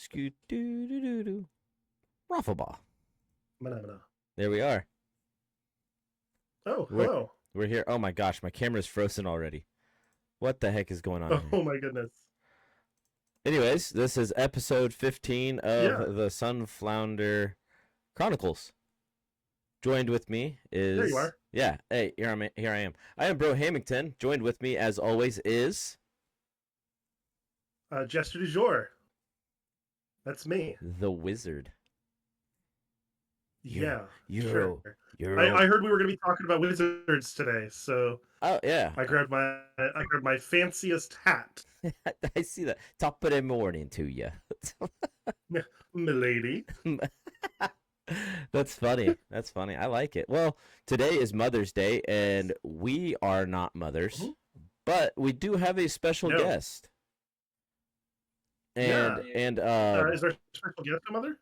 Scoot doo doo doo doo. Raffle ball. Mana. There we are. Oh, We're, hello. we're here. Oh my gosh, my camera's frozen already. What the heck is going on here? Oh my goodness. Anyways, this is episode 15 of Yeah. the Sunflounder Chronicles. Joined with me is... There you are. Yeah, hey, here I am. I am Brohammington. Joined with me, as always, is... Jester Dujour. That's me. The Wizard. Yeah. You're I heard we were going to be talking about wizards today, so Oh, yeah. I grabbed my fanciest hat. I see that. Top of the morning to you. Milady. That's funny. That's funny. I like it. Well, today is Mother's Day, and we are not mothers, but we do have a special guest. And is our special guest a mother?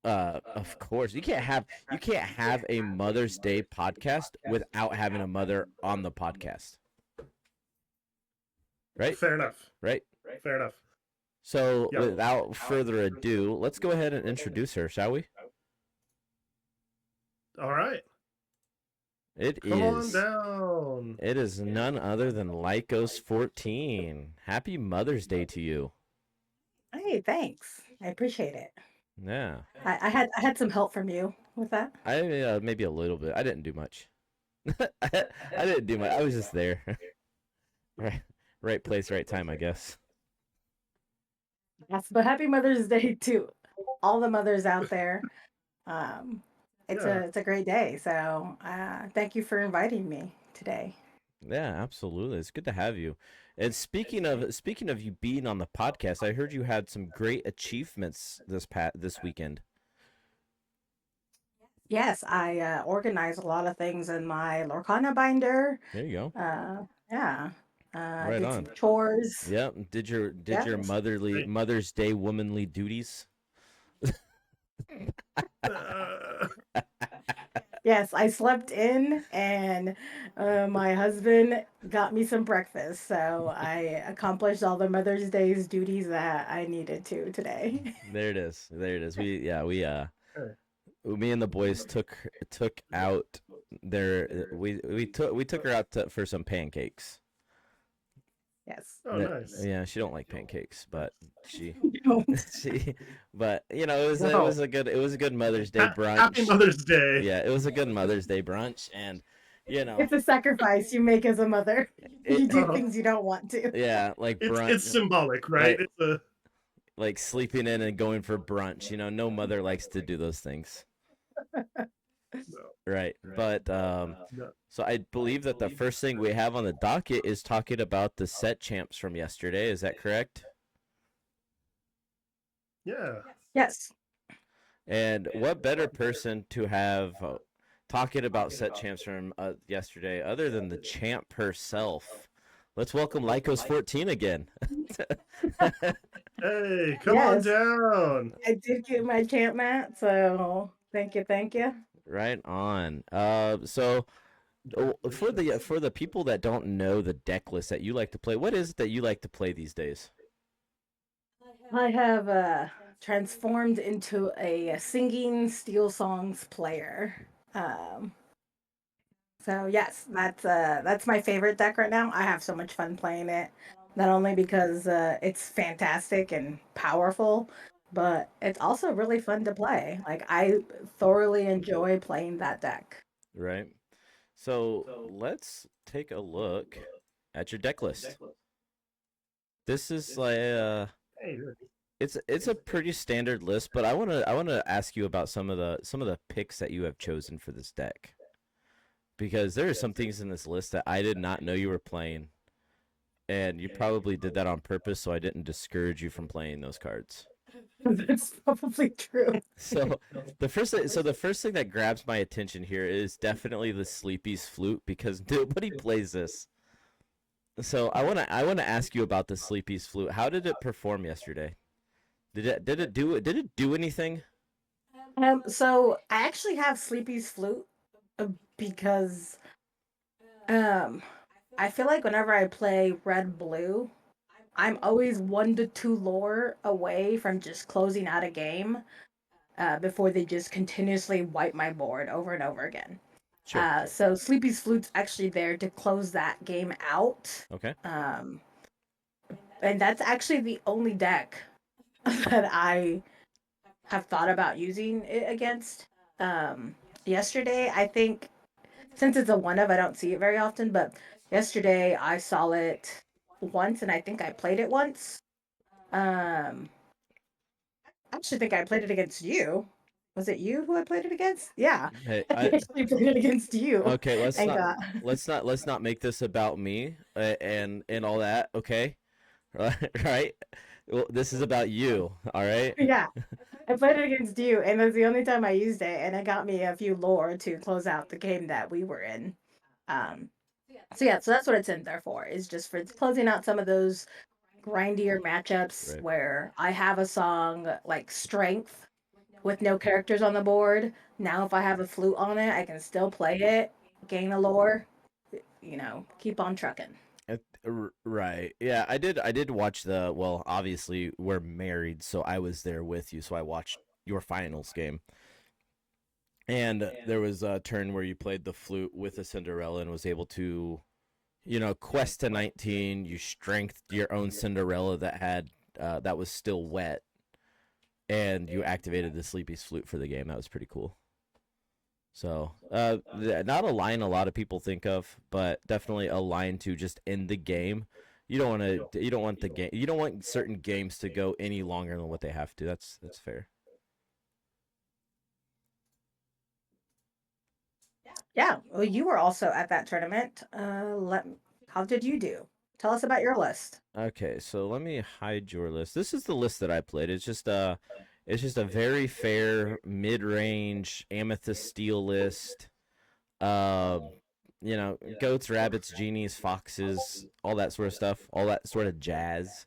Of course, you can't have a Mother's Day podcast without having a mother on the podcast, right? Fair enough. Right. Fair enough. So, without further ado, let's go ahead and introduce her, shall we? All right. Come on down. It is none other than Lycos14. Happy Mother's Day to you. Hey, thanks. I appreciate it. Yeah. I had some help from you with that. I maybe a little bit. I didn't do much. I didn't do much. I was just there. Right place, right time, I guess. Yes, but happy Mother's Day to all the mothers out there. It's a great day. So thank you for inviting me today. Yeah, absolutely. It's good to have you. And speaking of you being on the podcast, I heard you had some great achievements this weekend. Yes, I organized a lot of things in my Lorcana binder. There you go. Yeah. Right did on. some chores. Yep. Did your Mother's Day womanly duties? Yes, I slept in, and my husband got me some breakfast. So I accomplished all the Mother's Day's duties that I needed to today. There it is. Me and the boys took out we took her out for some pancakes. Yes. Oh, nice. Yeah, she don't like pancakes, but but it No. was a good Mother's Day brunch. Happy Mother's Day. Yeah, it was a good Mother's Day brunch, and it's a sacrifice you make as a mother. You do things you don't want to. Yeah, like brunch. It's symbolic, right? It's like sleeping in and going for brunch. No mother likes to do those things. Right. But so I believe that the first thing we have on the docket is talking about the set champs from yesterday. Is that correct? Yeah. Yes. And what better person to have talking about set champs from yesterday other than the champ herself? Let's welcome Lycos14 again. Hey, come on down. I did get my champ mat, so thank you. Right on. So for the people that don't know the deck list that you like to play, what is it that you like to play these days? I have transformed into a singing steel songs player. So yes, that's my favorite deck right now. I have so much fun playing it. Not only because it's fantastic and powerful, but it's also really fun to play. Like, I thoroughly enjoy playing that deck. Right. So let's take a look at your deck list. This is like it's a pretty standard list, but I wanna ask you about some of the picks that you have chosen for this deck, because there are some things in this list that I did not know you were playing, and you probably did that on purpose so I didn't discourage you from playing those cards. That's probably true. So the first thing that grabs my attention here is definitely the Sleepy's Flute, because nobody plays this. So I wanna ask you about the Sleepy's Flute. How did it perform yesterday? Did it do anything? So I actually have Sleepy's Flute because I feel like whenever I play red blue, I'm always 1 to 2 lore away from just closing out a game before they just continuously wipe my board over and over again. Sure. So Sleepy's Flute's actually there to close that game out. Okay. And that's actually the only deck that I have thought about using it against. Yesterday, I think, since it's a one of, I don't see it very often, but yesterday I saw it once and I think I played it once. I actually think I played it against you. Was it you who I played it against? Yeah. Hey, I actually played it against you. okay, And got let's not make this about me and all that, okay? Right? Well, this is about you, all right? yeah. I played it against you, and that's the only time I used it, and it got me a few lore to close out the game that we were in. Um, so yeah, so that's what it's in there for, is just for closing out some of those grindier matchups Right. where I have a song like Strength with no characters on the board. Now if I have a flute on it, I can still play it, gain a lore, keep on trucking. Right. Yeah, I did watch well, obviously we're married, so I was there with you, so I watched your finals game. And there was a turn where you played the flute with a Cinderella and was able to, quest to 19, you strengthed your own Cinderella that was still wet, and you activated the Sleepy's flute for the game. That was pretty cool. So, not a line a lot of people think of, but definitely a line to just end the game. You don't want to. You don't want the game. You don't want certain games to go any longer than what they have to. That's fair. Yeah, well, you were also at that tournament. How did you do? Tell us about your list. Okay, so let me hide your list. This is the list that I played. It's just a very fair mid-range amethyst steel list. Uh, goats, rabbits, genies, foxes, all that sort of stuff, all that sort of jazz.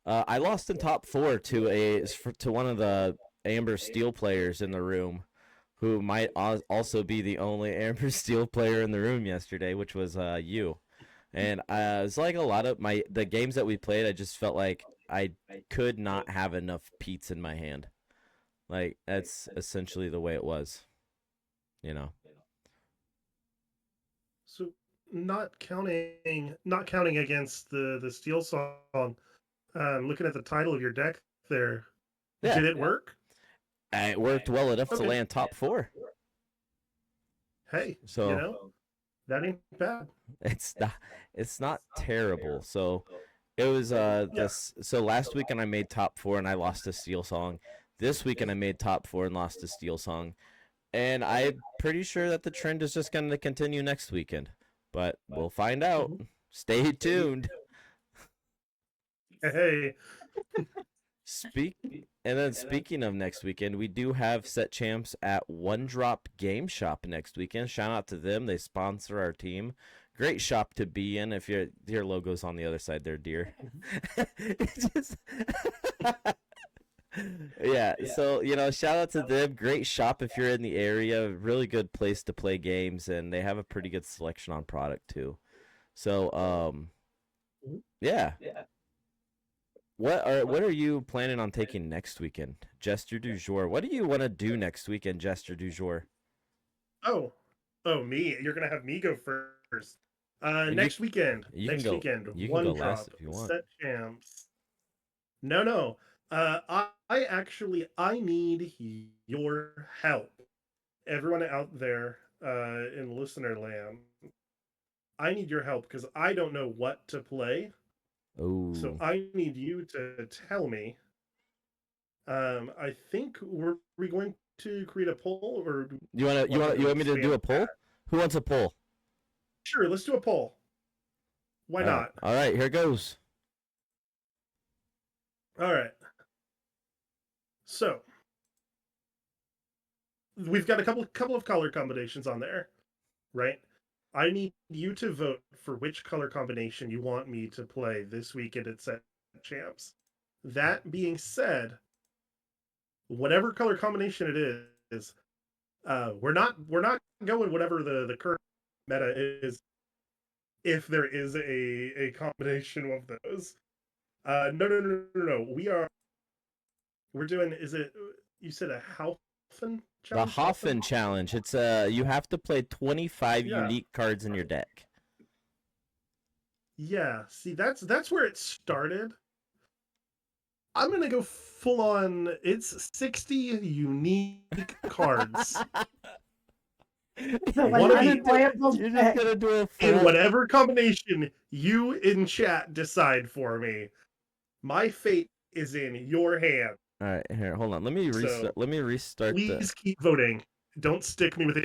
I lost in top four to one of the Amber Steel players in the room, who might also be the only Amber Steel player in the room yesterday, which was you. And it's like a lot of the games that we played. I just felt like I could not have enough Pete's in my hand. Like that's essentially the way it was, you know. So not counting against the steel song. Looking at the title of your deck there, Yeah, did it work? it worked well enough to Okay. land top four. Hey, So that ain't bad. it's not terrible. So it was this. So last weekend I made top four and I lost a steel song. This weekend I made top four and lost a steel song. And I'm pretty sure that the trend is just going to continue next weekend. But we'll find out. Stay tuned. Hey, Speaking of next weekend, we do have set champs at One Drop Game Shop next weekend. Shout out to them. They sponsor our team. Great shop to be in. If your logo's on the other side there, dear. Just yeah, so shout out to them. Great shop if you're in the area. Really good place to play games, and they have a pretty good selection on product too. So yeah. What are you planning on taking next weekend, Jester Dujour? What do you want to do next weekend, Jester Dujour? oh, me. You're gonna have me go first. Next weekend. You can Next go. weekend. You can One go drop last if you want. set champs. No. I need your help. Everyone out there in listener land, I need your help because I don't know what to play. So Oh, I need you to tell me. I think we going to create a poll or you want me to do a poll? Who wants a poll? Sure, let's do a poll. Why not? All right, here goes. All right. So we've got a couple of color combinations on there, right? I need you to vote for which color combination you want me to play this weekend at Set Champs. That being said, whatever color combination it is, we're not going whatever the current meta is. If there is a combination of those, No. We're doing. Is it? You said a Haufen The challenge? Hoffen challenge. It's you have to play 25 unique cards in your deck. Yeah. See, that's where it started. I'm gonna go full on. It's 60 unique cards. Like unplayable You're deck. just gonna do a full... In whatever combination you in chat decide for me. My fate is in your hand. All right, here, hold on. Let me restart. So, Let me restart. Please keep voting. Don't stick me with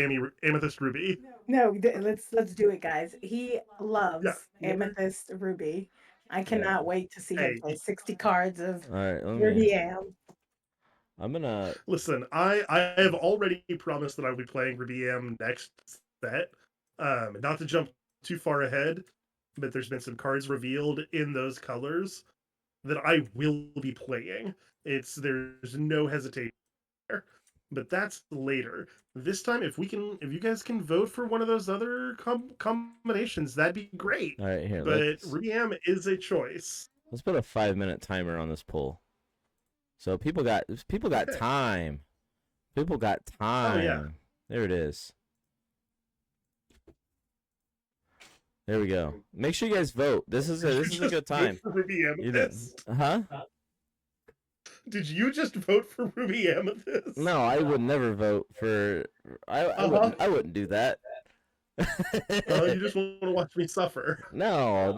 Amethyst Ruby. No, let's do it, guys. He loves Yeah. Amethyst Ruby. I cannot wait to see him play 60 cards of All right, Ruby Am. I'm gonna listen. I have already promised that I'll be playing Ruby Am next set. Not to jump too far ahead, but there's been some cards revealed in those colors that I will be playing. There's no hesitation there, but that's later. This time, if you guys can vote for one of those other combinations, that'd be great. All right, here. But Ruby Am is a choice. Let's put a 5-minute timer on this poll. So people got time. People got time. Oh, yeah. There it is. There we go. Make sure you guys vote. This is a good time. Ruby Amethyst. Huh? Did you just vote for Ruby Amethyst? No, I would never vote for. I wouldn't do that. Oh, you just want to watch me suffer. No.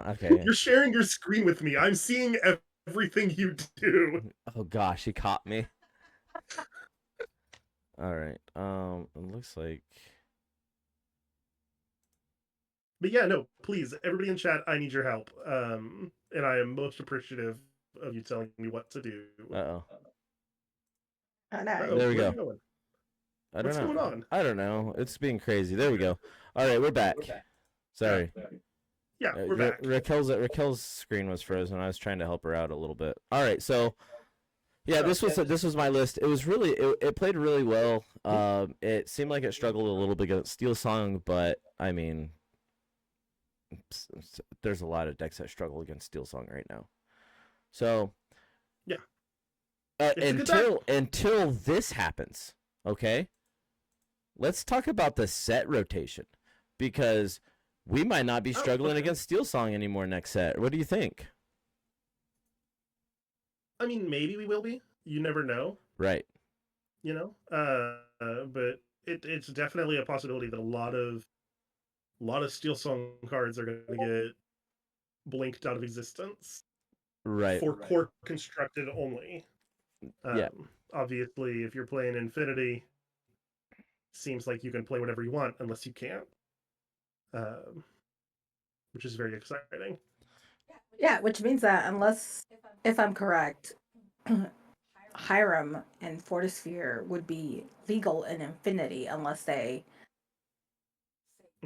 Okay. You're sharing your screen with me. I'm seeing everything you do. Oh gosh, he caught me. All right. It looks like. But yeah, no, please, everybody in chat, I need your help. And I am most appreciative of you telling me what to do. Uh-oh. Oh, no. There we go. What's going on? I don't know. It's being crazy. There we go. All right, we're back. Sorry. Yeah, we're back. Raquel's screen was frozen. I was trying to help her out a little bit. All right, so yeah, this was my list. It was really it played really well. It seemed like it struggled a little bit against Steel Song, but I mean, there's a lot of decks that struggle against Steel Song right now. So yeah, until this happens, okay. Let's talk about the set rotation, because we might not be struggling against Steel Song anymore next set. What do you think? I mean, maybe we will be. You never know. Right. You know? But it's definitely a possibility that a lot of Steel Song cards are going to get blinked out of existence. Right. For core constructed only. Yeah. Obviously, if you're playing Infinity, seems like you can play whatever you want unless you can't. Which is very exciting. Yeah, which means that if I'm correct, Hiram and Fortisphere would be legal in Infinity unless they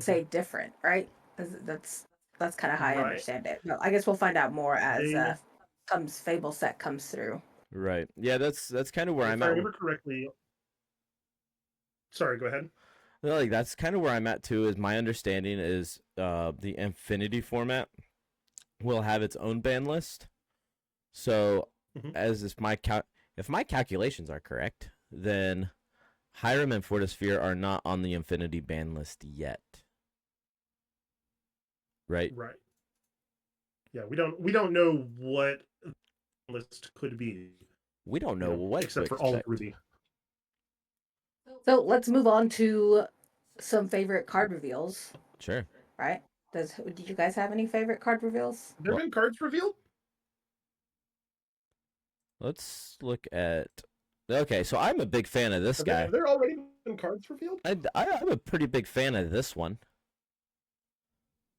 say different, right? That's kind of how I understand it. But I guess we'll find out more as Fable set comes through. Right. Yeah, that's kind of where I'm at. If I remember correctly. Sorry, go ahead. Well, like that's kind of where I'm at too. Is my understanding is the Infinity format will have its own ban list. So, as if my calculations are correct, then Hiram and Fortisphere are not on the Infinity ban list yet. Right. Right. Yeah, we don't know what list could be. We don't know what except for all of Ruby. So let's move on to some favorite card reveals. Sure. Right? Did you guys have any favorite card reveals? There been cards revealed? Let's look at. Okay, so I'm a big fan of this guy. Have there already been cards revealed? I'm a pretty big fan of this one.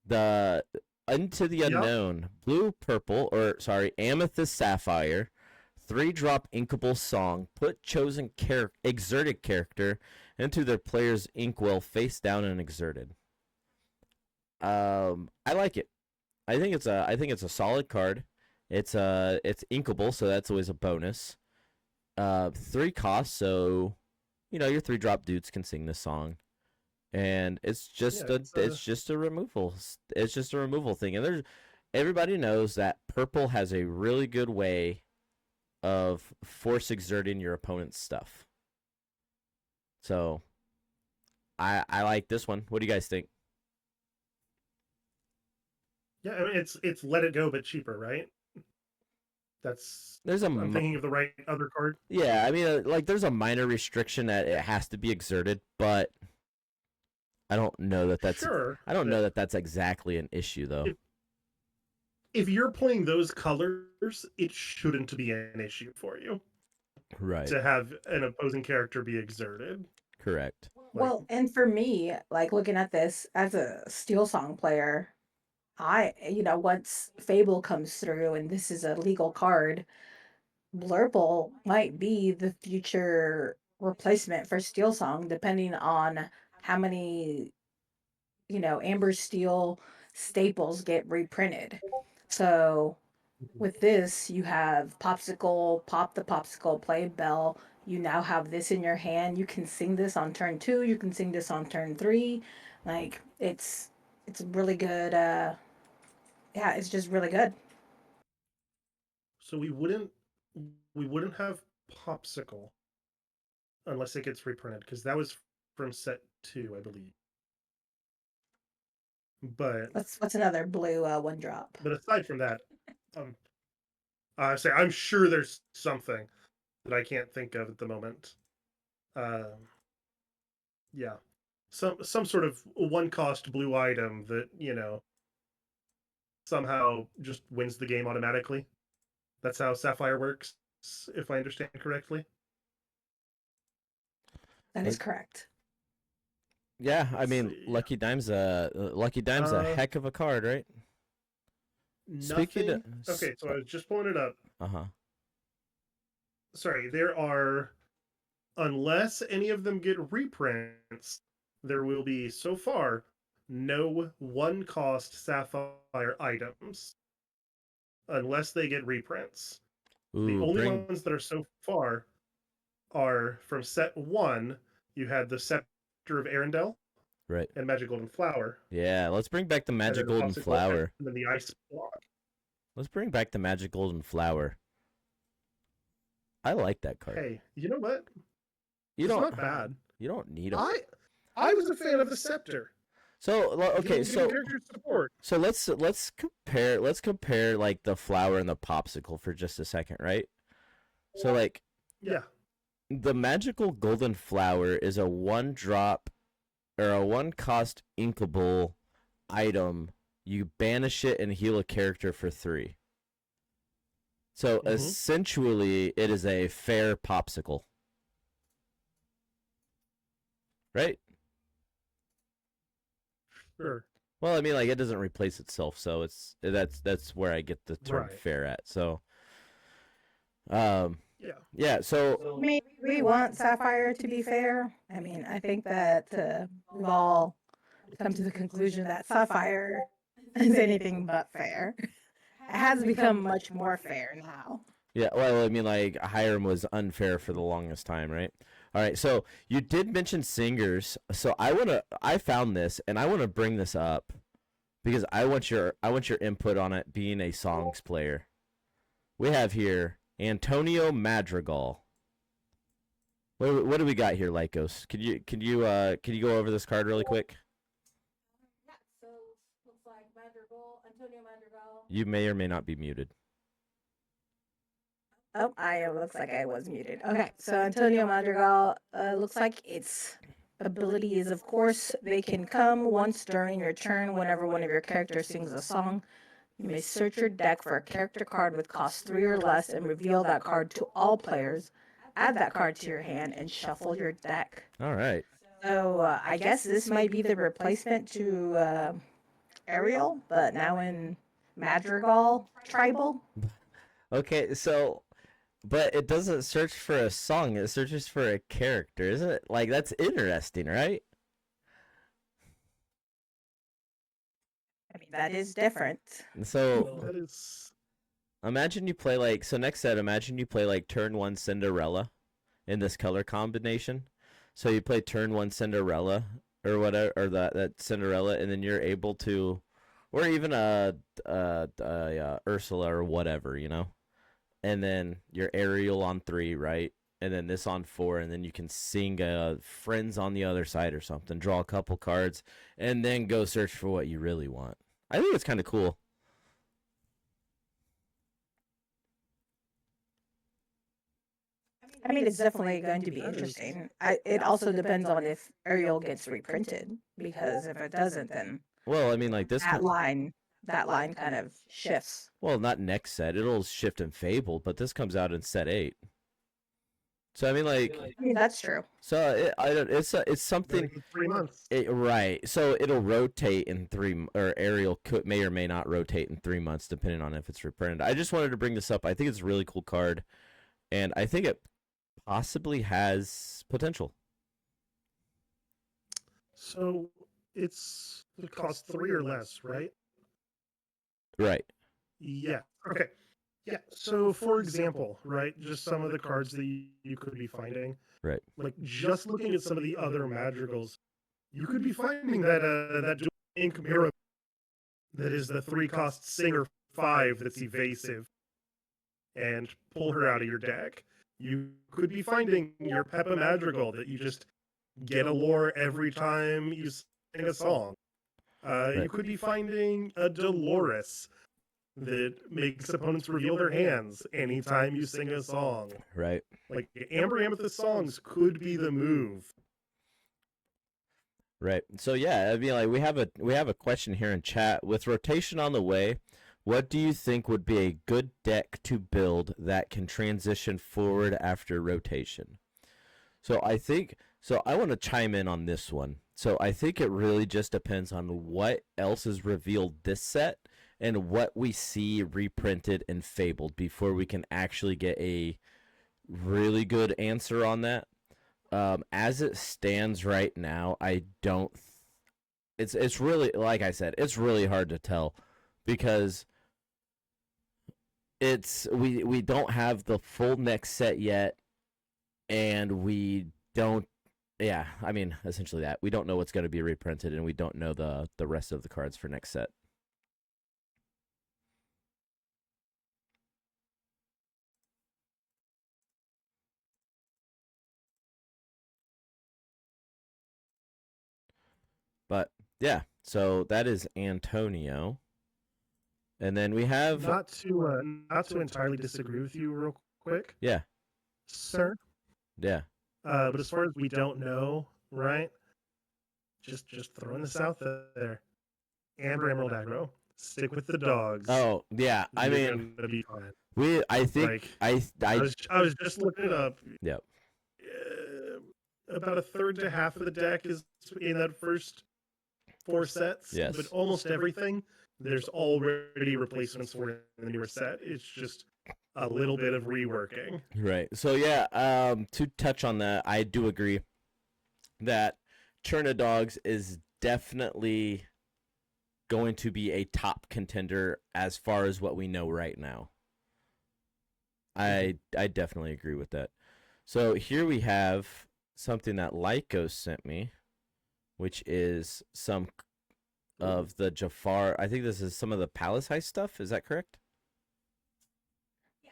The Into the Unknown, Amethyst Sapphire, 3-drop Inkable Song. Put chosen exerted character into their player's inkwell face down and exerted. I like it. I think it's a solid card. It's inkable, so that's always a bonus. 3 costs, so your 3-drop dudes can sing this song. And it's just a removal. It's just a removal thing, and everybody knows that purple has a really good way of force exerting your opponent's stuff. So I like this one. What do you guys think? Yeah, I mean, it's Let It Go, but cheaper, right? I'm thinking of the right other card. Yeah, I mean, like, there's a minor restriction that it has to be exerted, but I don't know that that's Sure, I don't know that that's exactly an issue, though. If you're playing those colors, it shouldn't be an issue for you. Right. To have an opposing character be exerted. Correct. Well, and for me, like looking at this as a Steel Song player, once Fable comes through and this is a legal card, Blurple might be the future replacement for Steel Song, depending on how many, Amber Steel staples get reprinted. So with this, you have Popsicle, Pop the Popsicle, Play Bell. You now have this in your hand. You can sing this on turn 2. You can sing this on turn 3. Like, it's really good. Yeah, it's just really good. So we wouldn't have Popsicle unless it gets reprinted, because that was from set 2, I believe. But what's another blue one drop? But aside from that, I'm sure there's something that I can't think of at the moment. Yeah, some sort of one cost blue item that somehow just wins the game automatically. That's how Sapphire works, if I understand correctly. That is correct. Yeah, I mean, Lucky Dime's a heck of a card, right? Nothing. Okay, so I was just pulling it up. Sorry, there are, unless any of them get reprints, there will be, so far, no one-cost Sapphire items. Unless they get reprints. Ooh, the only ones that are so far are from set 1. You had the Scepter of Arendelle. Right. And Magic Golden Flower. Yeah, let's bring back the Magic Golden Flower. And then the Ice Block. Let's bring back the Magic Golden Flower. I like that card. Hey, you know what? It's not bad. You don't need them. I was a fan of the Scepter. So okay, so let's compare like the flower and the popsicle for just a second, right? So like, yeah, the magical golden flower is a 1-drop or a 1-cost inkable item. You banish it and heal a character for 3. So essentially, it is a fair popsicle, right? Sure. Well, I mean, like, it doesn't replace itself, so that's where I get the term fair at. So, yeah. So maybe we want Sapphire to be fair. I mean, I think that we've all come to the conclusion that Sapphire is anything but fair. It has become much more fair now. Yeah, well, I mean, like, Hiram was unfair for the longest time, right? All right, so you did mention singers, so I found this, and I want to bring this up because I want your input on it, being a songs player. We have here Antonio Madrigal. What do we got here, Lycos? Can you go over this card really quick? Yeah, so looks like Antonio Madrigal. You may or may not be muted. Oh, looks like I was muted. Okay, so Antonio Madrigal looks like its ability is, of course, they can come once during your turn whenever one of your characters sings a song. You may search your deck for a character card with cost 3 or less and reveal that card to all players. Add that card to your hand and shuffle your deck. All right. So I guess this might be the replacement to Ariel, but now in Madrigal Tribal. Okay, so... But it doesn't search for a song, it searches for a character, isn't it? Like, that's interesting, right? I mean, that is different. So, that is... imagine you play, like, so next set, imagine you play, like, turn 1 Cinderella in this color combination. So you play turn 1 Cinderella, or whatever, or that Cinderella, and then you're able to or even Ursula or whatever, you know. And then your Ariel on 3, right? And then this on 4, and then you can sing friends on the other side or something. Draw a couple cards, and then go search for what you really want. I think it's kind of cool. I mean, it's definitely going to be interesting. It also depends on if Ariel gets reprinted, because if it doesn't, then Well, I mean, like this that line kind of shifts. Well, not next set. It'll shift in Fable, but this comes out in set 8. So I mean, like, I mean, that's true. so it's something. 3 months. Right. So it'll rotate in 3, or Ariel may or may not rotate in 3 months, depending on if it's reprinted. I just wanted to bring this up. I think it's a really cool card, and I think it possibly has potential. So it costs 3 or less, right? Right. Yeah. Okay. Yeah. So, for example, right, just some of the cards that you could be finding. Right. Like just looking at some of the other madrigals, you could be finding that dual ink mirror that is the 3-cost Singer 5 that's evasive, and pull her out of your deck. You could be finding your Peppa Madrigal that you just get a lore every time you sing a song. You could be finding a Dolores that makes opponents reveal their hands anytime you sing a song. Right. Like Amber Amethyst songs could be the move. Right. So yeah, I mean, like we have a question here in chat. With rotation on the way, what do you think would be a good deck to build that can transition forward after rotation? So I want to chime in on this one. So I think it really just depends on what else is revealed this set and what we see reprinted and fabled before we can actually get a really good answer on that. As it stands right now, I don't. It's really, like I said, it's really hard to tell because we don't have the full next set yet, and we don't. Yeah, I mean, essentially that we don't know what's going to be reprinted, and we don't know the rest of the cards for next set. But yeah, so that is Antonio, and then we have not to entirely disagree with you, real quick. Yeah, sir. Yeah. But as far as we don't know, right? Just throwing this out there. Amber Emerald aggro. Stick with the dogs. Oh yeah, I mean, be fine. I think like, I was just looking it up. Yep. About a third to half of the deck is in that first 4 sets. Yes. But almost everything there's already replacements for in the newer set. It's just a little bit of reworking. Right. So yeah, to touch on that, I do agree that Churna Dogs is definitely going to be a top contender as far as what we know right now. I definitely agree with that. So here we have something that Lyco sent me, which is some of the Jafar. I think this is some of the Palace Heist stuff. Is that correct?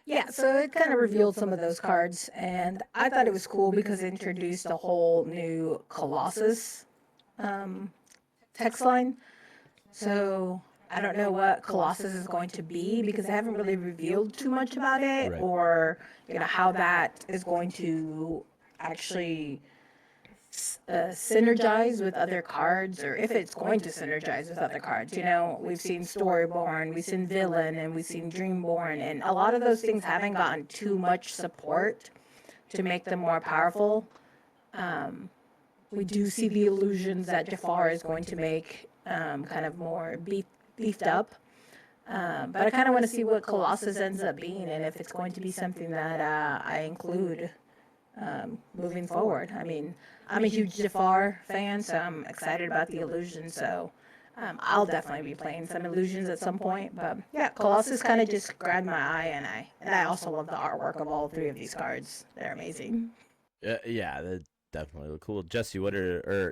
Yeah, so it kind of revealed some of those cards, and I thought it was cool because it introduced a whole new Colossus text line. So I don't know what Colossus is going to be because they haven't really revealed too much about it, Right. or how that is going to actually synergize with other cards, or if it's going to synergize with other cards. We've seen Storyborn, we've seen Villain, and we've seen Dreamborn, and a lot of those things haven't gotten too much support to make them more powerful. We do see the illusions that Jafar is going to make kind of more beefed up. But I kind of want to see what Colossus ends up being, and if it's going to be something that I include moving forward. I mean, I'm a huge Jafar fan, so I'm excited about the illusion. So I'll definitely be playing some illusions at some point. But yeah, Colossus kind of just grabbed my eye, and I also love the artwork of all 3 of these cards. They're amazing. Yeah, that definitely look cool. Jesse,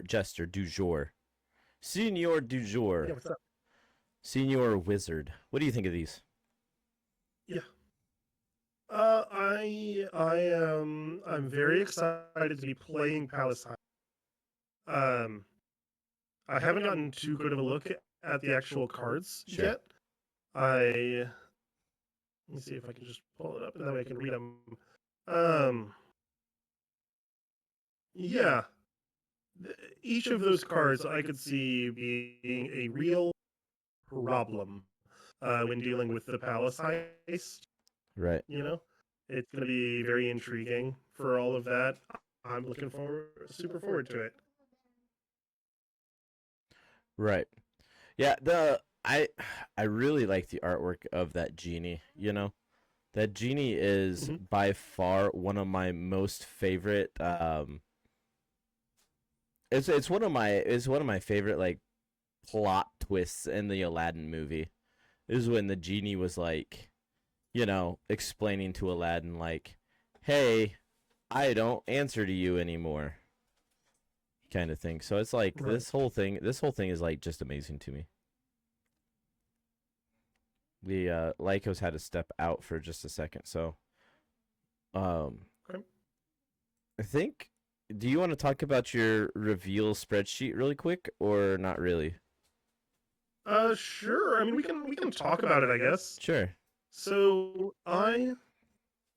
Jester Dujour, Senior Dujour. Yeah, what's up? Senior Wizard. What do you think of these? Yeah. I'm very excited to be playing Palestine. I haven't gotten too good of a look at the actual cards Sure. yet. Let me see if I can just pull it up, and that way I can read them. Yeah. Each of those cards I could see being a real problem when dealing with the Palace Heist. Right. You know, it's going to be very intriguing for all of that. I'm looking super forward to it. Right. Yeah, I really like the artwork of that genie, you know. That genie is by far one of my most favorite it's one of my favorite like plot twists in the Aladdin movie. Is when the genie was like, you know, explaining to Aladdin like, "Hey, I don't answer to you anymore." Kind of thing. So it's like Right. this whole thing is like just amazing to me. The Lycos had to step out for just a second, so Okay. I think, do you want to talk about your reveal spreadsheet really quick or not really? Sure. I mean, we can talk about it, I guess. Sure. So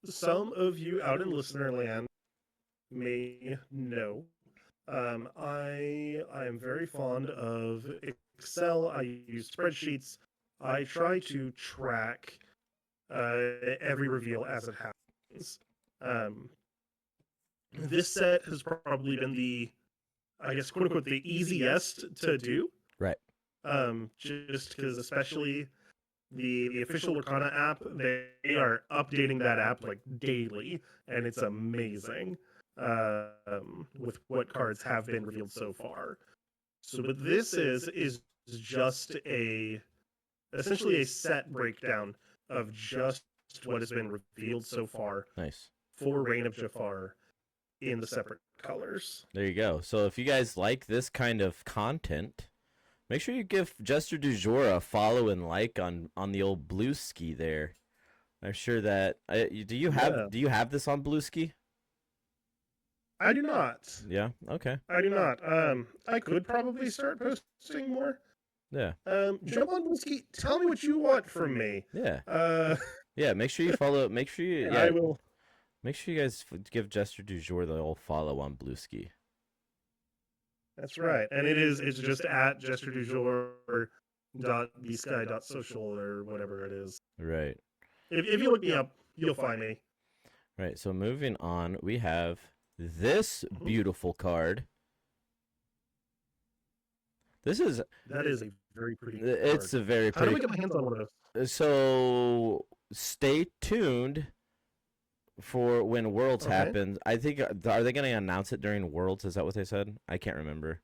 some of you out in listener land may know, I am very fond of Excel. I use spreadsheets. I try to track every reveal as it happens. This set has probably been the, I guess, quote unquote, the easiest to do. Right. Just because, especially the official Lorcana app, they are updating that app like daily, and it's amazing with what cards have been revealed so far. So what this is just essentially a set breakdown of just what has been revealed so far. Nice. For Reign of Jafar in the separate colors. There you go. So if you guys like this kind of content, make sure you give Jester Dujour a follow and like on the old Bluesky there. I'm sure that do you have this on Bluesky? I do not. Yeah. Okay. I do not. I could probably start posting more. Yeah. Jump on Bluesky. Tell me what you want from me. Yeah. Yeah. Make sure you follow. Make sure you. Yeah. I will. Make sure you guys give Jester Dujour the old follow on Bluesky. That's right, and it's just at jesterdujour.bsky.social or whatever it is. Right. If you look me up, you'll find me. Right. So moving on, we have this beautiful card. That is a very pretty card. It's a very pretty. How do we get my hands on one of those? So stay tuned for when Worlds happens. I think, are they going to announce it during Worlds? Is that what they said? I can't remember.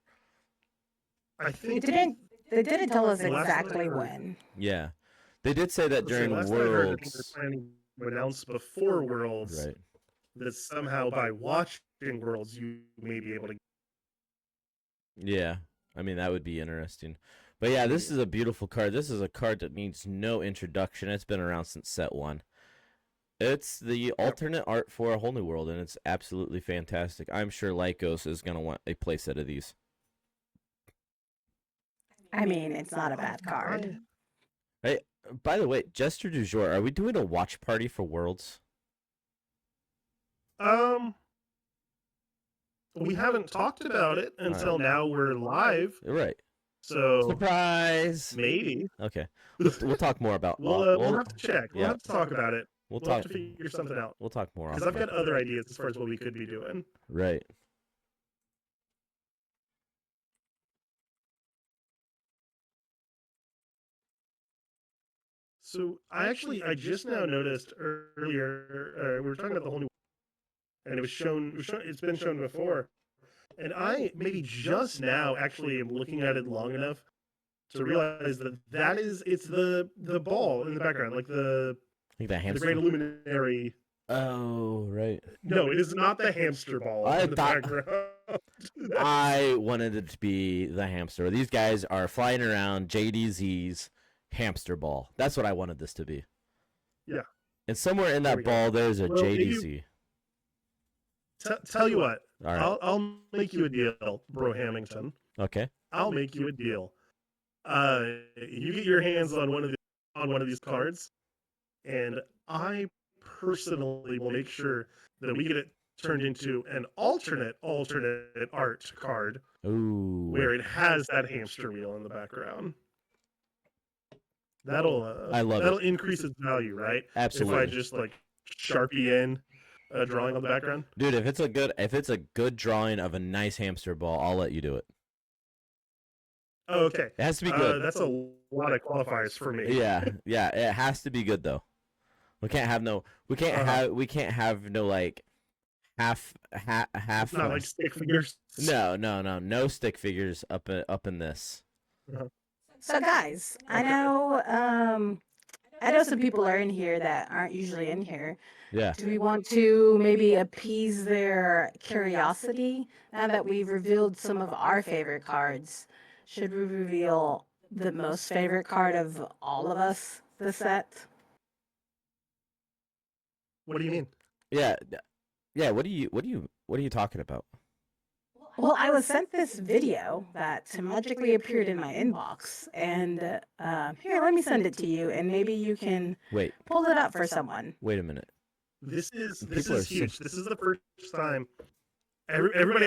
I think they didn't tell us exactly when. Yeah, they did say that during Worlds. They're planning to announce before Worlds. Right. That somehow by watching Worlds you may be able to. Yeah, I mean that would be interesting. But yeah, this is a beautiful card. This is a card that needs no introduction. It's been around since set 1. It's the alternate art for A Whole New World, and it's absolutely fantastic. I'm sure Lycos is going to want a playset of these. I mean, it's not a bad card. Hey, by the way, Jester Dujour, are we doing a watch party for Worlds? We haven't talked about it until now. We're live. Right. So surprise. Maybe. Okay. We'll talk more about. We'll have to check. We'll have to talk about it. We'll have to figure something out. We'll talk more. Because I've got other ideas as far as what we could be doing. Right. So I just now noticed earlier we were talking about the whole new, and it was shown. It's been shown before, and I maybe just now actually am looking at it long enough to realize that it's the ball in the background, like the Great Illuminary. Oh, right. No, it is not the hamster ball in the background. I wanted it to be the hamster. These guys are flying around JDZs hamster ball. That's what I wanted this to be. Yeah. And somewhere in There that we go. ball, there's a Well, JDC. Tell you what, All right. I'll make you a deal, Brohammington. Okay. I'll make you a deal. You get your hands on one of these cards, and I personally will make sure that we get it turned into an alternate art card Ooh. where it has that hamster wheel in the background. That'll I love that'll it. increase its value, right? Absolutely. If I just like Sharpie in a drawing on the background. Dude, if it's a good drawing of a nice hamster ball, I'll let you do it. Oh, okay. It has to be good. That's a lot of qualifiers for me. Yeah, it has to be good though. We can't have no like half. It's not like stick figures. No stick figures up in this. So guys, I know some people are in here that aren't usually in here. Yeah. Do we want to maybe appease their curiosity now that we've revealed some of our favorite cards? Should we reveal the most favorite card of all of us this set? What do you mean? Yeah. What are you talking about? Well, I was sent this video that magically appeared in my inbox, and here, let me send it to you, and maybe you can pull it up for someone. Wait a minute. This is huge. This is the first time. Everybody,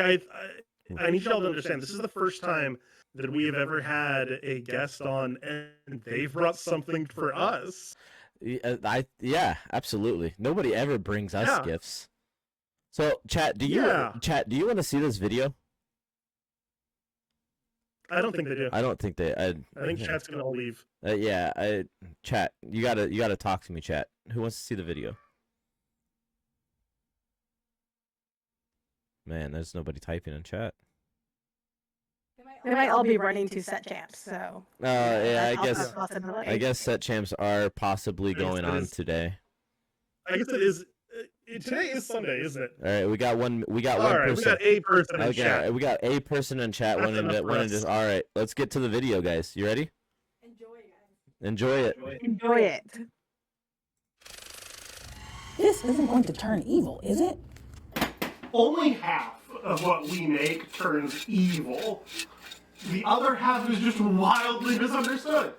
I need y'all to understand. This is the first time that we have ever had a guest on, and they've brought something for us. Yeah, absolutely. Nobody ever brings us gifts. So, chat, do you want to see this video? I don't think they do. I don't think they. I think chat's gonna leave. Chat, you gotta talk to me, chat. Who wants to see the video? Man, there's nobody typing in chat. They might all be running to set champs, so. Yeah, I guess set champs are possibly going on today. I guess it is. Today is Sunday, isn't it? All right, we got one person. We got a person in chat. We got a person in chat. All right, let's get to the video, guys. You ready? Enjoy it. Enjoy it. This isn't going to turn evil, is it? Only half of what we make turns evil. The other half is just wildly misunderstood.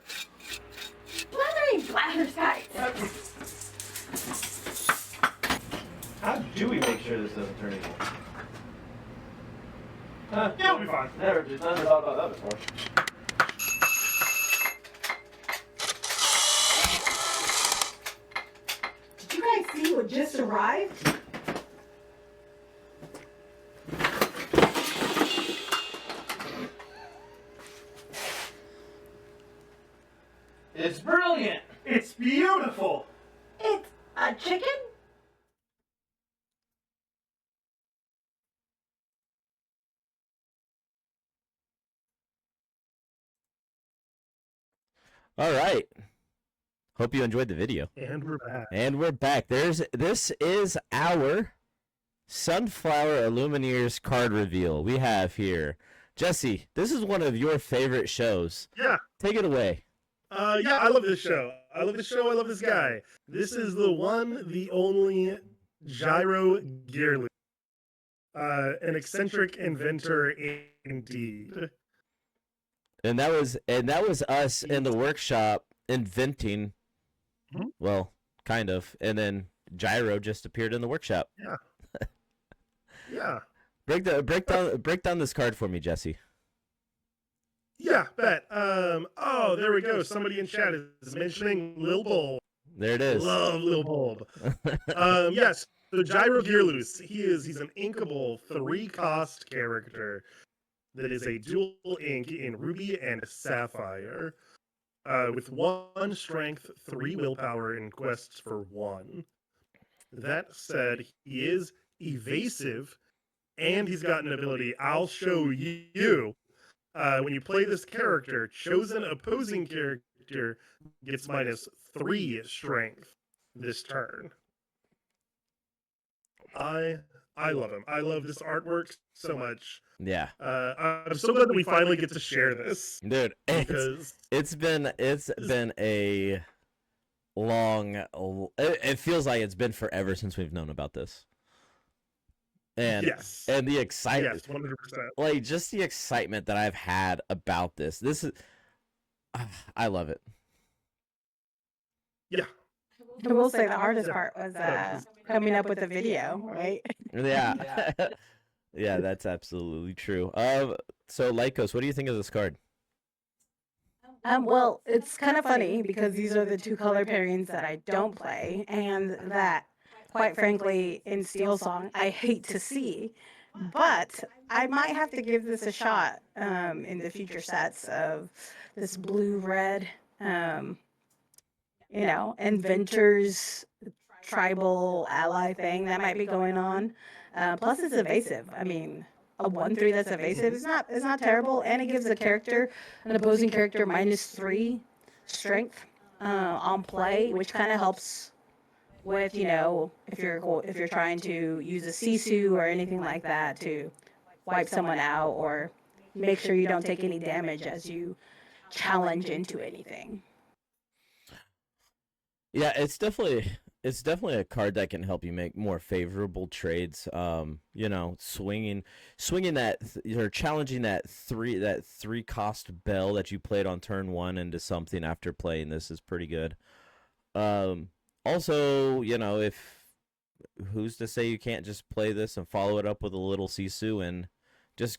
Blatherskites. How do we make sure this doesn't turn evil? Yeah, it'll be fine. Never thought about that before. Did you guys see what just arrived? It's brilliant. It's beautiful. It's a chicken? All right. Hope you enjoyed the video. And we're back. And we're back. This is our Sunflower Illumineers card reveal. We have here Jesse. This is one of your favorite shows. Yeah. Take it away. Yeah, I love this show. I love this guy. This is the one, the only Gyro Gearloose. An eccentric inventor indeed. And that was us in the workshop inventing. Well, kind of. And then Gyro just appeared in the workshop. Yeah. Yeah. Break down this card for me, Jesse. Yeah, bet. Oh, there we go. Somebody in chat is mentioning Lil Bulb. There it is. Love Lil Bulb. Yes. So Gyro Gearloose, he's an inkable 3-cost character that is a dual ink in Ruby and Sapphire, with 1 strength, 3 willpower, and quests for 1. That said, he is evasive, and he's got an ability. I'll show you. When you play this character, chosen opposing character gets -3 strength this turn. I I love him. I love this artwork so much. Yeah, I'm so glad that we finally get to share this, dude, because it's been a long. It feels like it's been forever since we've known about this. And yes, and the excitement, yes, 100%. like just the excitement that I've had about this. This is, I love it. Yeah, I will say the hardest part was coming up with a video, right? Yeah, yeah, that's absolutely true. So Lycos, what do you think of this card? Well, it's kind of funny because these are the two color pairings that I don't play, and that, quite frankly, in Steel Song, I hate to see. But I might have to give this a shot in the future sets of this blue-red, inventors tribal ally thing that might be going on. Plus, it's evasive. I mean, a 1/3 that's evasive is not terrible, and it gives an opposing character -3 strength on play, which kind of helps with if you're trying to use a Sisu or anything like that to wipe someone out or make sure you don't take any damage as you challenge into anything. Yeah, it's definitely a card that can help you make more favorable trades. Swinging or challenging that three cost bell that you played on turn 1 into something after playing this is pretty good. Also, if who's to say you can't just play this and follow it up with a little Sisu and just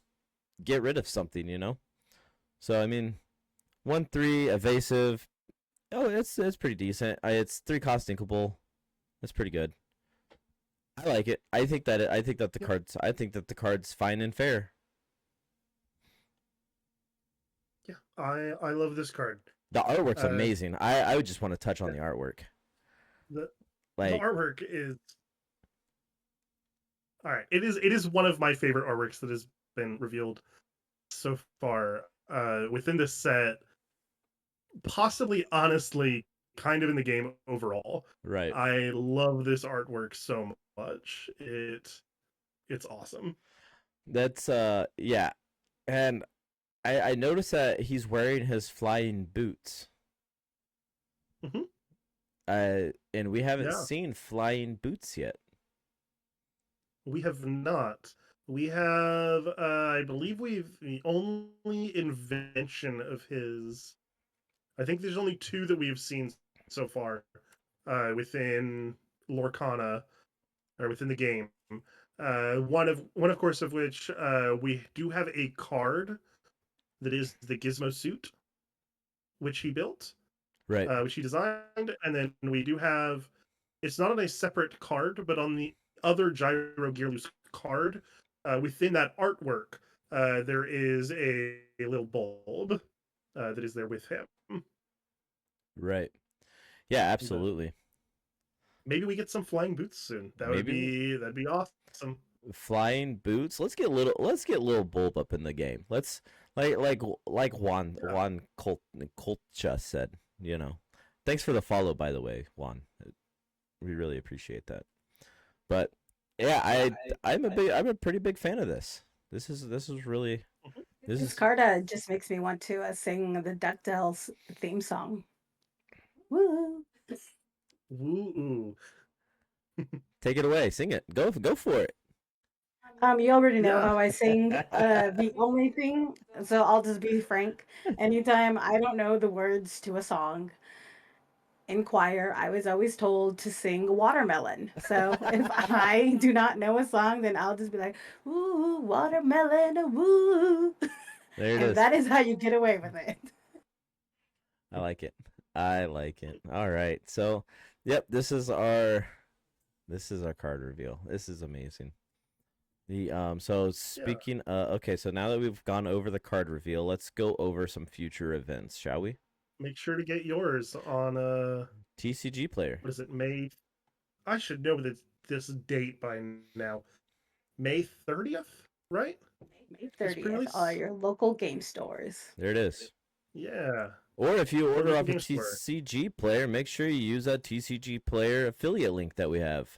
get rid of something. So I mean, 1/3 evasive. Oh, it's pretty decent. It's 3 cost inkable. That's pretty good. I like it. I think that the card's fine and fair. Yeah, I love this card. The artwork's amazing. I would just want to touch on the artwork. The artwork is all right. It is one of my favorite artworks that has been revealed so far within this set. Possibly, honestly, kind of in the game overall. Right. I love this artwork so much. It's awesome. That's yeah. And I noticed that he's wearing his flying boots. Mm-hmm. And we haven't seen flying boots yet. We have not. We have I believe the only invention of his, I think there's only 2 that we've seen so far within Lorcana, or within the game. One of course of which we do have a card that is the Gizmo suit, which he built, right? Which he designed, and then we do have. It's not on a separate card, but on the other Gyro Gear Loose card within that artwork, there is a little bulb that is there with him. Right. Yeah, absolutely. Maybe we get some flying boots soon. That'd be awesome. Flying boots. Let's get little bulb up in the game. Let's like Juan Colcha said. Thanks for the follow, by the way, Juan. We really appreciate that. But yeah, I'm a pretty big fan of this. This is really This card just makes me want to sing the DuckTales theme song. Woo! Woo! Take it away. Sing it. Go for it. You already know how I sing. The only thing, so I'll just be frank. Anytime I don't know the words to a song, in choir, I was always told to sing Watermelon. So if I do not know a song, then I'll just be like, "Ooh, watermelon, woo!" There it is. That is how you get away with it. I like it. All right. So, yep, this is our card reveal. This is amazing. So speaking okay, so now that we've gone over the card reveal, let's go over some future events, shall we? Make sure to get yours on TCG Player. What is it, May? I should know this date by now. May 30th, right? May 30th, all your local game stores. There it is. Yeah. Or if you order off a TCG Player, make sure you use that TCG Player affiliate link that we have.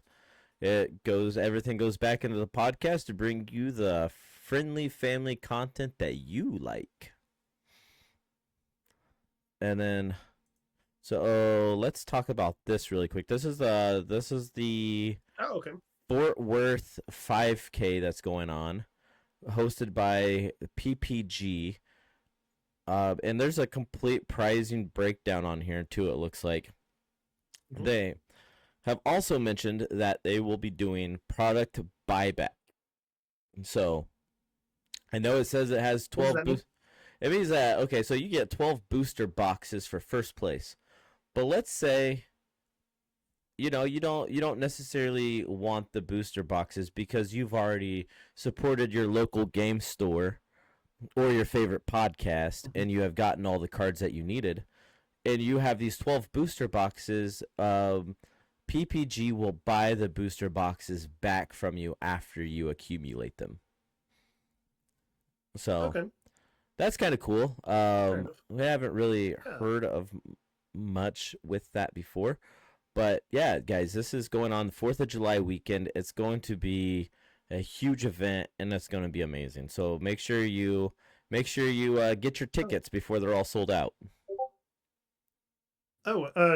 Everything goes back into the podcast to bring you the friendly family content that you like. And then, so let's talk about this really quick. This is the okay. Fort Worth 5K that's going on, hosted by PPG. And there's a complete pricing breakdown on here too, it looks like. Mm-hmm. They have also mentioned that they will be doing product buyback. So I know it says it has 12 boosts. It means that, okay, so you get 12 booster boxes for first place. But let's say, you don't necessarily want the booster boxes because you've already supported your local game store or your favorite podcast, and you have gotten all the cards that you needed, and you have these 12 booster boxes. PPG will buy the booster boxes back from you after you accumulate them. So that's kind of cool. We haven't really heard of much with that before, but yeah, guys, this is going on the 4th of July weekend. It's going to be a huge event, and it's going to be amazing. So make sure you get your tickets before they're all sold out.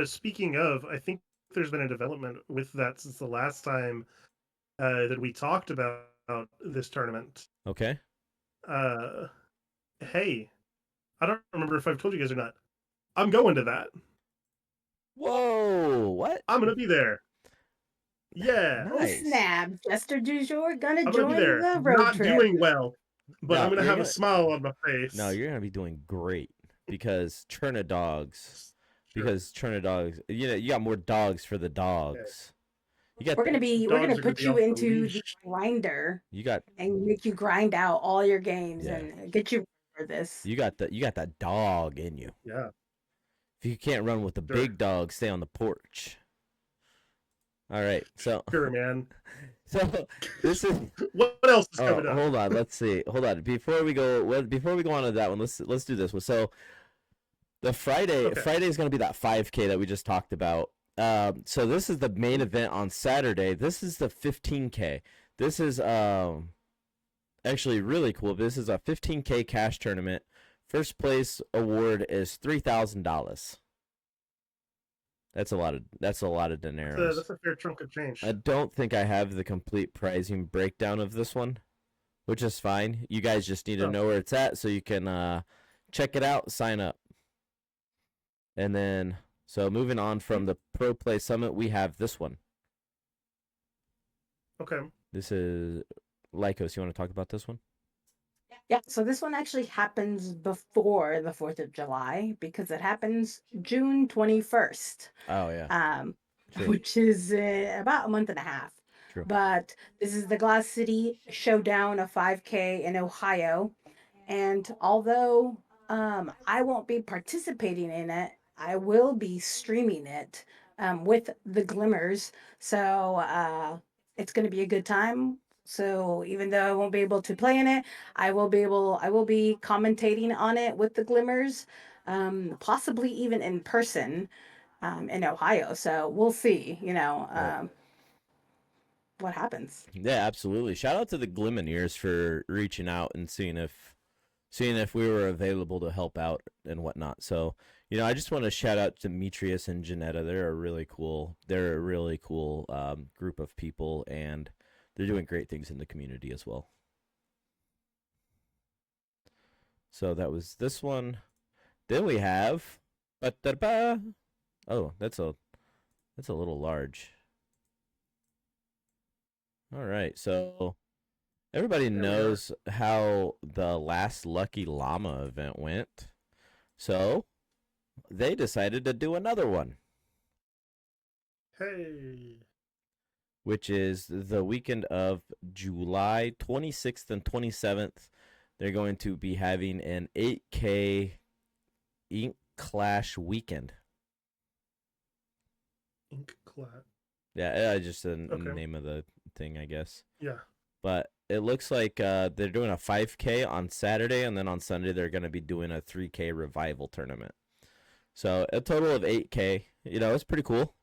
Speaking of, I think there's been a development with that since the last time that we talked about this tournament. Okay. Hey, I don't remember if I've told you guys or not. I'm going to that. Whoa! What? I'm gonna be there. Yeah. Nice. Oh, snap! Jester Dujour gonna join the road Not trip. doing well, but I'm gonna have a smile on my face. No, you're gonna be doing great because Churna dogs. Sure. Because Churna dogs, you got more dogs for the dogs. We're gonna put you into the grinder. And make you grind out all your games and get you for this. You got that dog in you. Yeah. If you can't run with the big dog, stay on the porch. All right, so sure, man. So this is what else is coming up? Hold on, let's see. Hold on, before we go on to that one, let's do this one. So the Friday is going to be that 5K that we just talked about. So this is the main event on Saturday. This is the 15K. This is actually really cool. This is a 15K cash tournament. First place award is $3,000. That's a lot of dineros. That's a fair chunk of change. I don't think I have the complete pricing breakdown of this one, which is fine. You guys just need to know where it's at so you can check it out, sign up. And then, so moving on from the Pro Play Summit, we have this one. Okay. This is Lycos. You want to talk about this one? Yeah, so this one actually happens before the 4th of July because it happens June 21st. Oh, yeah. Which is about a month and a half. True. But this is the Glass City Showdown of 5K in Ohio. And although I won't be participating in it, I will be streaming it with the Glimmers. So it's going to be a good time. So even though I won't be able to play in it, I will be commentating on it with the Glimmers, possibly even in person in Ohio. So we'll see, what happens. Yeah, absolutely. Shout out to the Illumineers for reaching out and seeing if we were available to help out and whatnot. So, I just want to shout out to Demetrius and Janetta. They're a really cool group of people, and they're doing great things in the community as well. So that was this one. Then we have oh, that's a little large. All right, so everybody knows how the last Lucky Llama event went. So they decided to do another one. Hey. Which is the weekend of July 26th and 27th. They're going to be having an 8K Ink Clash weekend. Ink Clash. Yeah, just the name of the thing, I guess. Yeah. But it looks like they're doing a 5K on Saturday, and then on Sunday they're going to be doing a 3K revival tournament. So a total of 8K. It's pretty cool.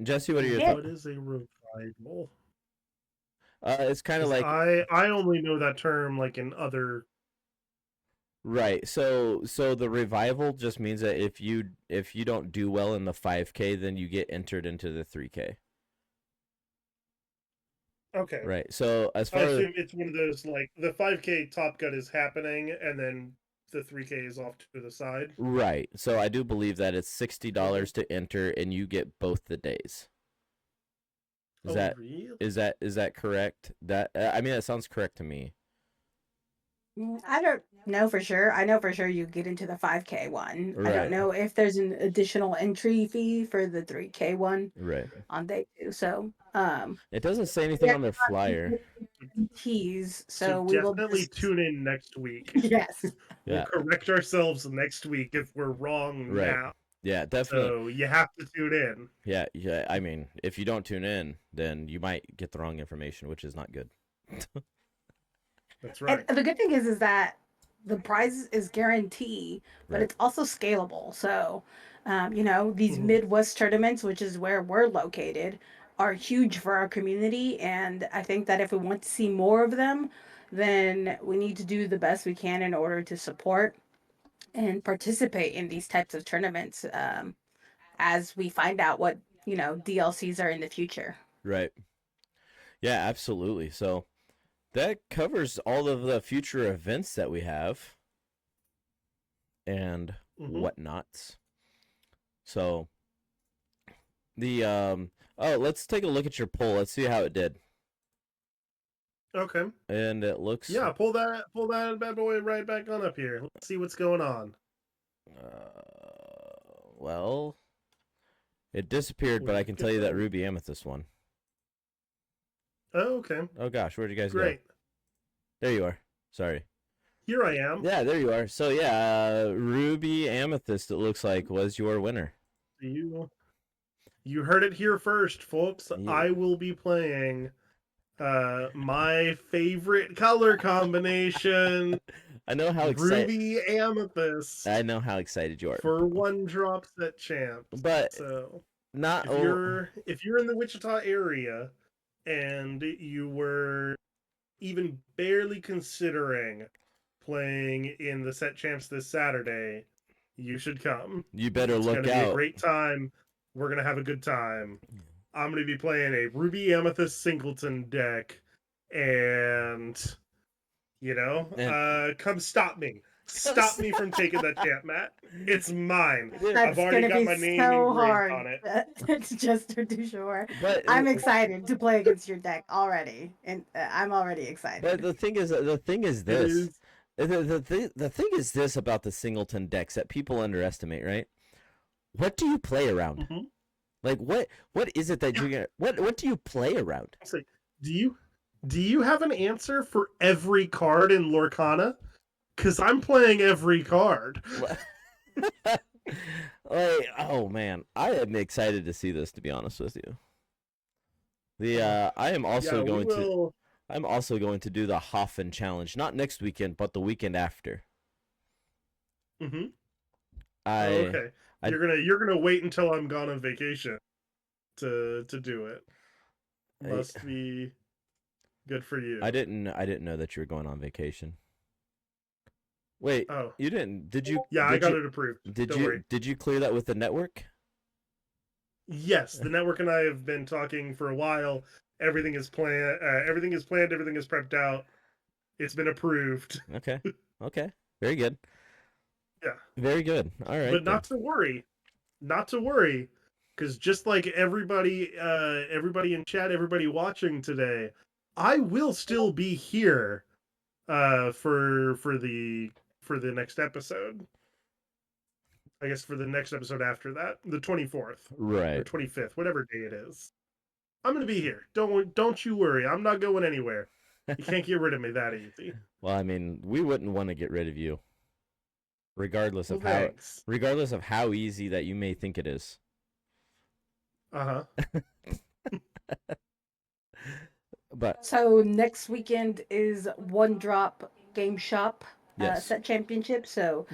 Jesse, what are your Yeah. What is a revival? It's kind of 'Cause like I only know that term like in other. right. So the revival just means that if you don't do well in the 5K, then you get entered into the 3K. Okay. Right. So as I far as assume it's one of those like the 5K Top Gun is happening, and then the 3K is off to the side. right. So I do believe that it's $60 to enter, and you get both the days. Is that really? is that correct? That I mean, that sounds correct to me. I don't know for sure. I know for sure you get into the 5K one. I Right. don't know if there's an additional entry fee for the 3K one Right. on day 2. So, It doesn't say anything on their flyer. keys. So So we will definitely just... tune in next week. Yes. We'll Yeah. correct ourselves next week if we're wrong Right. now. Yeah, definitely. So you have to tune in. Yeah. I mean, if you don't tune in, then you might get the wrong information, which is not good. That's right. And the good thing is that the prize is guaranteed, but Right. it's also scalable. So, these Mhm. Midwest tournaments, which is where we're located, are huge for our community. And I think that if we want to see more of them, then we need to do the best we can in order to support and participate in these types of tournaments as we find out what, DLCs are in the future. Right. Yeah, absolutely. So that covers all of the future events that we have and Mhm. whatnots. So the let's take a look at your poll. Let's see how it did. Okay. And it looks Yeah, pull that bad boy right back on up here. Let's see what's going on. well, it disappeared, but I can tell you that Ruby Amethyst won. Oh, okay. Oh gosh, where'd you guys Great. go? There you are. Sorry. Here I am. Yeah, there you are. So yeah, Ruby Amethyst, it looks like, was your winner. You heard it here first, folks. Yeah. I will be playing my favorite color combination. I know how excited. Ruby Amethyst. I know how excited you are. For 1-drop set champs. But so not if you're in the Wichita area and you were even barely considering playing in the set champs this Saturday, you should come. You better it's look gonna out. Be a great time. We're gonna have a good time. I'm gonna be playing a Ruby Amethyst Singleton deck, and come stop me. Stop me from taking that champ, Matt. It's mine. I've already got my name engraved on it. It's Jester Dujour. But I'm excited to play against your deck already, and I'm already excited. But the thing is this. The thing is this about the Singleton decks that people underestimate, right? What do you play around? Mm-hmm. Like what is it that you're gonna what do you play around? Do you have an answer for every card in Lorcana? Because I'm playing every card. Like, oh man, I am excited to see this. To be honest with you, I am also I'm also going to do the Hoffen challenge, not next weekend, but the weekend after. Mm-hmm. Okay. You're gonna wait until I'm gone on vacation to do it. Must be good for you. I didn't know that you were going on vacation. Wait, you didn't? Did you? Yeah, I got it approved. Did you clear that with the network? Yes, the network and I have been talking for a while. Everything is planned. Everything is planned. Everything is prepped out. It's been approved. Okay. Very good. Yeah. Very good. All right. But not to worry, because just like everybody in chat, everybody watching today, I will still be here for the next episode. I guess for the next episode after that, the 24th, right, or 25th, whatever day it is. I'm gonna be here. Don't you worry. I'm not going anywhere. You can't get rid of me that easy. Well, I mean, we wouldn't want to get rid of you, regardless of how easy that you may think it is. But so next weekend is 1-drop game shop set championship. So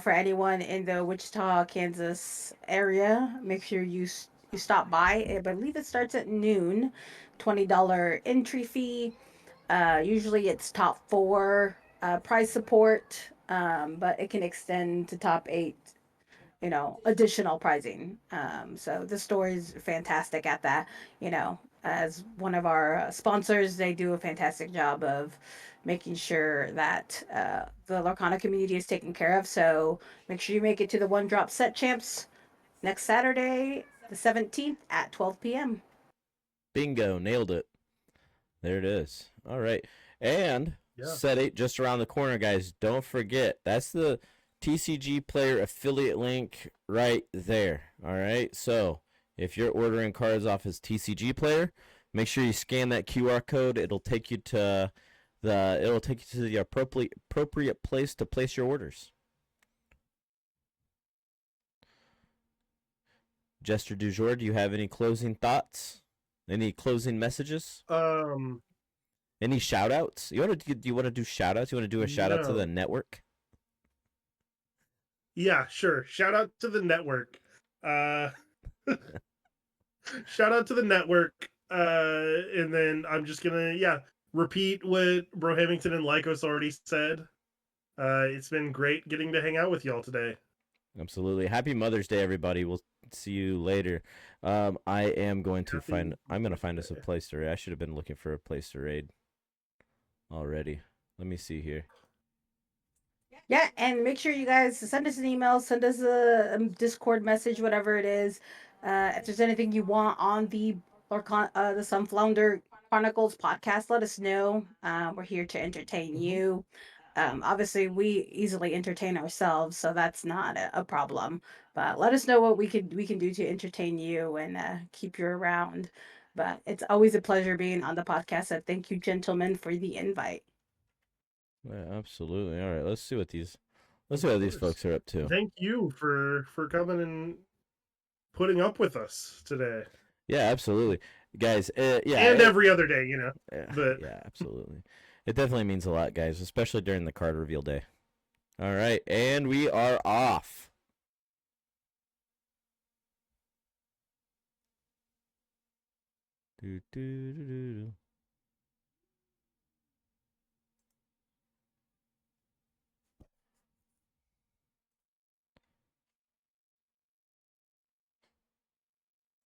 for anyone in the Wichita, Kansas area, make sure you you stop by. I believe it starts at noon. $20 entry fee. Usually it's top 4 prize support, but it can extend to top 8, additional pricing. So the store is fantastic at that. As one of our sponsors, they do a fantastic job of making sure that the Lorcana community is taken care of. So make sure you make it to the One Drop Set Champs next Saturday, the 17th at 12 p.m. Bingo, nailed it. There it is. All right. And set 8 just around the corner, guys. Don't forget, that's the TCG player affiliate link right there. All right. So if you're ordering cards off his TCG player, make sure you scan that QR code. It'll take you to the appropriate place to place your orders. Jester Dujour, do you have any closing thoughts? Any closing messages? Any shout outs? Do you want to do shout outs? You want to do a shout out to the network? Yeah, sure. Shout out to the network. Shout out to the network. And then I'm just gonna repeat what Brohammington and Lycos already said. It's been great getting to hang out with y'all today. Absolutely. Happy Mother's Day, everybody. We'll see you later. I'm going to find us a place to raid. I should have been looking for a place to raid already. Let me see here. Yeah, and make sure you guys send us an email, send us a Discord message, whatever it is. If there's anything you want on the Sunflounder Chronicles podcast, let us know. We're here to entertain you. Obviously, we easily entertain ourselves, so that's not a problem. But let us know what we can do to entertain you and keep you around. But it's always a pleasure being on the podcast. So thank you, gentlemen, for the invite. Yeah, absolutely. All right, let's see what these folks are up to. Thank you for coming and putting up with us today. Yeah, absolutely, guys. And every other day, Yeah, absolutely. It definitely means a lot, guys, especially during the card reveal day. All right, and we are off. Do, do, do, do.